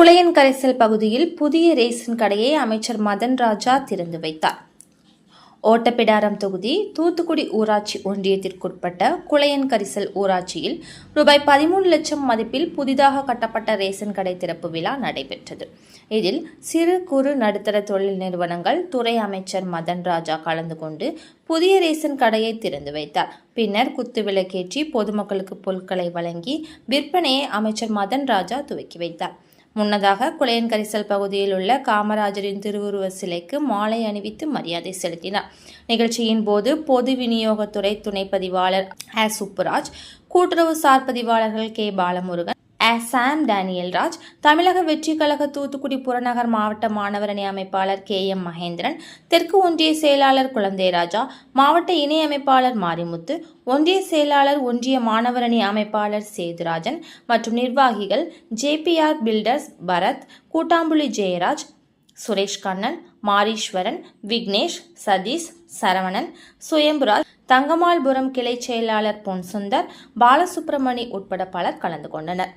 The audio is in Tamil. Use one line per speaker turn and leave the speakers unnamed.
குளையன் கரைசல் பகுதியில் புதிய ரேஷன் கடையை அமைச்சர் மதன் ராஜா திறந்து வைத்தார். ஓட்டப்பிடாரம் தொகுதி தூத்துக்குடி ஊராட்சி ஒன்றியத்திற்குட்பட்ட குளையன் கரிசல் ஊராட்சியில் ரூபாய் 13 லட்சம் மதிப்பில் புதிதாக கட்டப்பட்ட ரேஷன் கடை திறப்பு விழா நடைபெற்றது. இதில் சிறு குறு நடுத்தர தொழில் நிறுவனங்கள் துறை அமைச்சர் மதன் ராஜா கலந்து கொண்டு புதிய ரேஷன் கடையை திறந்து வைத்தார். பின்னர் குத்துவிளக்கேற்றி பொதுமக்களுக்கு பொருட்களை வழங்கி விற்பனையை அமைச்சர் மதன் ராஜா துவக்கி வைத்தார். முன்னதாக குளையன் கரிசல் பகுதியில் உள்ள காமராஜரின் திருவுருவ சிலைக்கு மாலை அணிவித்து மரியாதை செலுத்தினார். நிகழ்ச்சியின் போது பொது விநியோகத்துறை துணை பதிவாளர் சுப்புராஜ், கூட்டுறவு சார் பதிவாளர்கள் கே பாலமுருகன், சாம் டேனியல் ராஜ், தமிழக வெற்றி கழக தூத்துக்குடி புறநகர் மாவட்ட மாணவர் அணி அமைப்பாளர் KM மகேந்திரன், தெற்கு ஒன்றிய செயலாளர் குழந்தைராஜா, மாவட்ட இணை அமைப்பாளர் மாரிமுத்து, ஒன்றிய செயலாளர் ஒன்றிய மாணவர் அணி அமைப்பாளர் சேதுராஜன் மற்றும் நிர்வாகிகள் JPR பில்டர்ஸ் பரத், கூட்டாம்புலி ஜெயராஜ், சுரேஷ் கண்ணன், மாரீஸ்வரன், விக்னேஷ், சதீஷ், சரவணன், சுயம்புராஜ், தங்கமால்புரம் கிளை செயலாளர் பொன்சுந்தர், பாலசுப்ரமணி உட்பட பலர் கலந்து கொண்டனர்.